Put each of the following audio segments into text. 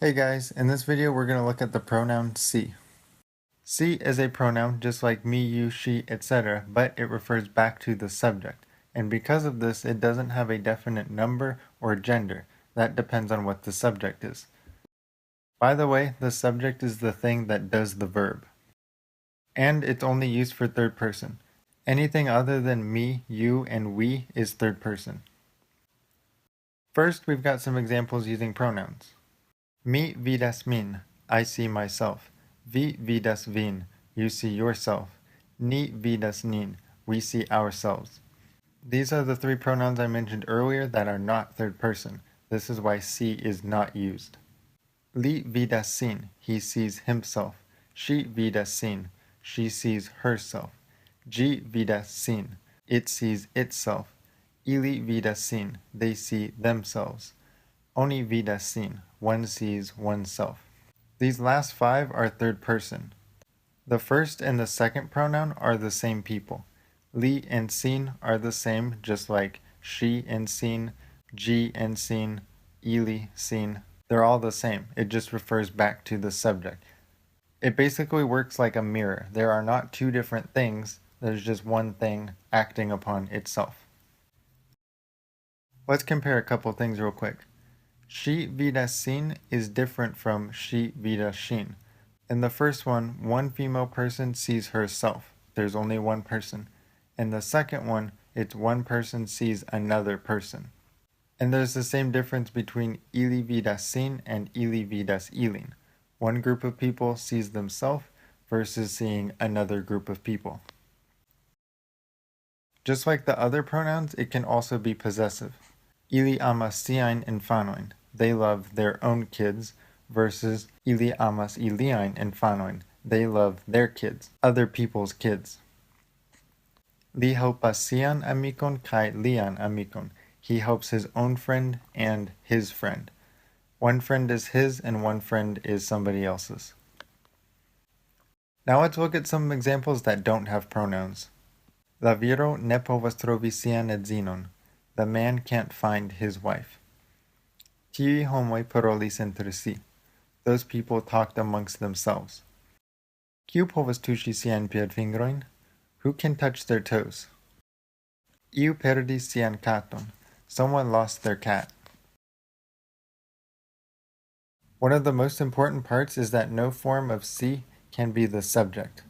Hey guys, in this video we're going to look at the pronoun she. She is a pronoun just like me, you, she, etc., but it refers back to the subject, and because of this it doesn't have a definite number or gender. That depends on what the subject is. By the way, the subject is the thing that does the verb. And it's only used for third person. Anything other than me, you, and we is third person. First, we've got some examples using pronouns. Mi vidas min, I see myself. Vi vidas vin, you see yourself. Ni vidas nin, we see ourselves. These are the three pronouns I mentioned earlier that are not third person. This is why she is not used. Li vidas sin, he sees himself. She vidas sin, she sees herself. Gi vidas sin, it sees itself. Ili vidas sin, they see themselves. Oni vidas sin, one sees oneself. These last five are third person. The first and the second pronoun are the same people. Li and sin are the same, just like she and sin, G and sin, ili, sin. They're all the same. It just refers back to the subject. It basically works like a mirror. There are not two different things. There's just one thing acting upon itself. Let's compare a couple things real quick. She vidas sin is different from she vidas shin. In the first one female person sees herself. There's only one person. In the second one, it's one person sees another person. And there's the same difference between ili vidas sin and ili vidas ilin. One group of people sees themselves versus seeing another group of people. Just like the other pronouns, it can also be possessive. Ili amas siajn infanojn, they love their own kids, versus ili amas iliajn infanojn, they love their kids, other people's kids. Li helpas sian amikon kai lian amikon, he helps his own friend and his friend. One friend is his and one friend is somebody else's. Now let's look at some examples that don't have pronouns. La viro ne povas trovi sian edzinon, the man can't find his wife. Tiuj homoj parolis inter si, those people talked amongst themselves. Kiu povas tuŝi siajn piedfingrojn? Who can touch their toes? Iu perdis sian katon, someone lost their cat. One of the most important parts is that no form of si can be the subject.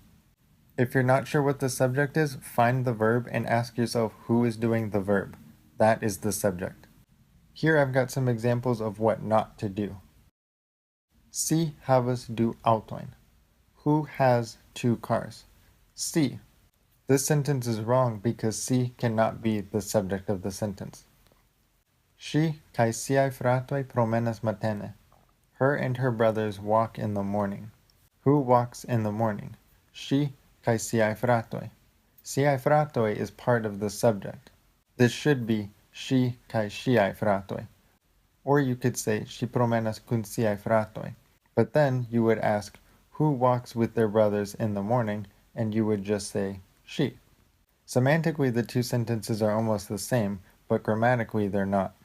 If you're not sure what the subject is, find the verb and ask yourself who is doing the verb. That is the subject. Here I've got some examples of what not to do. Si havas du aŭtojn. Who has two cars? Si. This sentence is wrong because si cannot be the subject of the sentence. Ŝi kaj siaj fratoj promenas matene. Her and her brothers walk in the morning. Who walks in the morning? Ŝi kaj siaj fratoj. Siaj fratoj is part of the subject. This should be ŝi kaj ŝiaj fratoj. Or you could say ŝi promenas kun siaj fratoj. But then you would ask who walks with their brothers in the morning, and you would just say she. Semantically, the two sentences are almost the same, but grammatically they're not.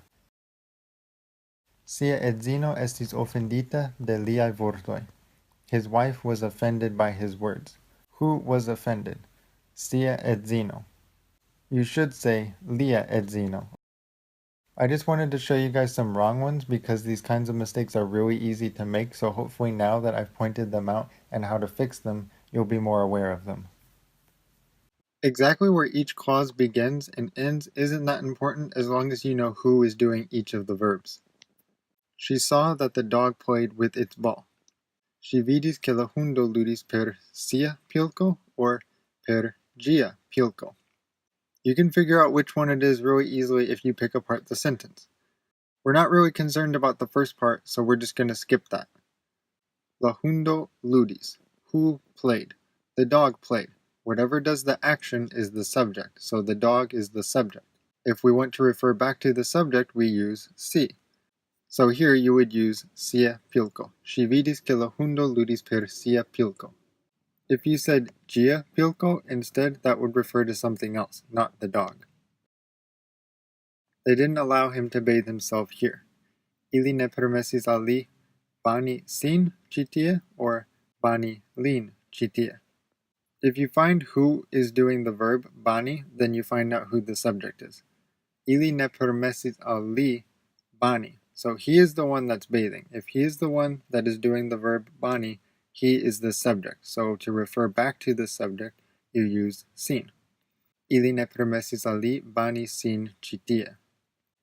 Sia edzino estis ofendita de liaj vortoj. His wife was offended by his words. Who was offended? Sia edzino. You should say lia edzino. I just wanted to show you guys some wrong ones because these kinds of mistakes are really easy to make, so hopefully now that I've pointed them out and how to fix them, you'll be more aware of them. Exactly where each clause begins and ends isn't that important as long as you know who is doing each of the verbs. She saw that the dog played with its ball. Ŝi vidis ke la hundo ludis per sia pilko or per ĝia pilko. You can figure out which one it is really easily if you pick apart the sentence. We're not really concerned about the first part, so we're just going to skip that. La hundo ludis. Who played? The dog played. Whatever does the action is the subject, so the dog is the subject. If we want to refer back to the subject, we use si. So here you would use sia pilko. Ŝi vidis ke la hundo ludis per sia pilko. If you said ĝia pilko instead, that would refer to something else, not the dog. They didn't allow him to bathe himself here. Ili ne permesis al li bani sin chitia or bani lin chitia. If you find who is doing the verb bani, then you find out who the subject is. Ili ne permesis al li bani. So he is the one that's bathing. If he is the one that is doing the verb bani, he is the subject. So to refer back to the subject, you use sin. Ili ne permesis al li bani sin chitia.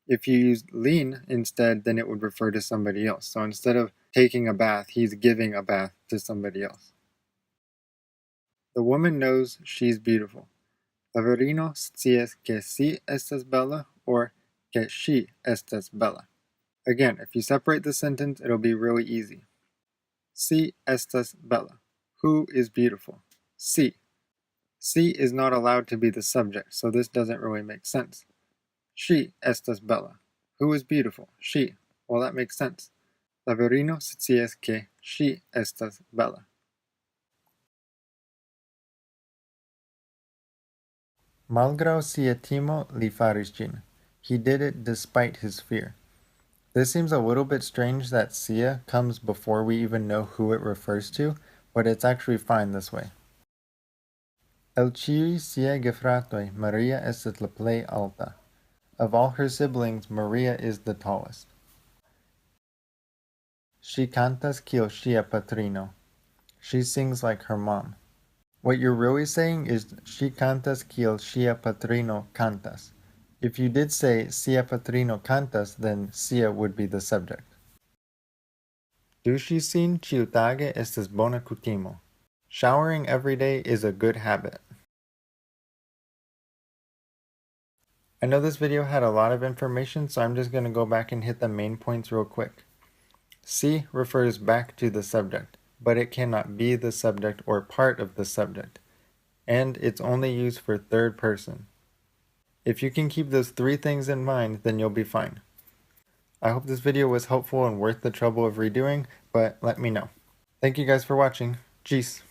If you use lin instead, then it would refer to somebody else. So instead of taking a bath, he's giving a bath to somebody else. The woman knows she's beautiful. La virino scias que si estas bella or que she estas bella. Again, if you separate the sentence, it'll be really easy. Si estas bella. Who is beautiful? Si. Si is not allowed to be the subject, so this doesn't really make sense. She estas bella. Who is beautiful? She. Well, that makes sense. La virino scias que she estas bella. Malgraŭ sia timo li faris ĝin. He did it despite his fear. This seems a little bit strange that sia comes before we even know who it refers to, but it's actually fine this way. El ĉiuj siaj gefratoj, Maria estas la plej alta. Of all her siblings, Maria is the tallest. She cantas kiel ŝia patrino. She sings like her mom. What you're really saying is she cantas kiel ŝia patrino cantas. If you did say sia patrino cantas, then sia would be the subject. Duŝi sin ĉiutage estas bona kutimo. Showering every day is a good habit. I know this video had a lot of information, so I'm just going to go back and hit the main points real quick. Si refers back to the subject, but it cannot be the subject or part of the subject, and it's only used for third person. If you can keep those 3 things in mind, then you'll be fine. I hope this video was helpful and worth the trouble of redoing, but let me know. Thank you guys for watching. Jeez.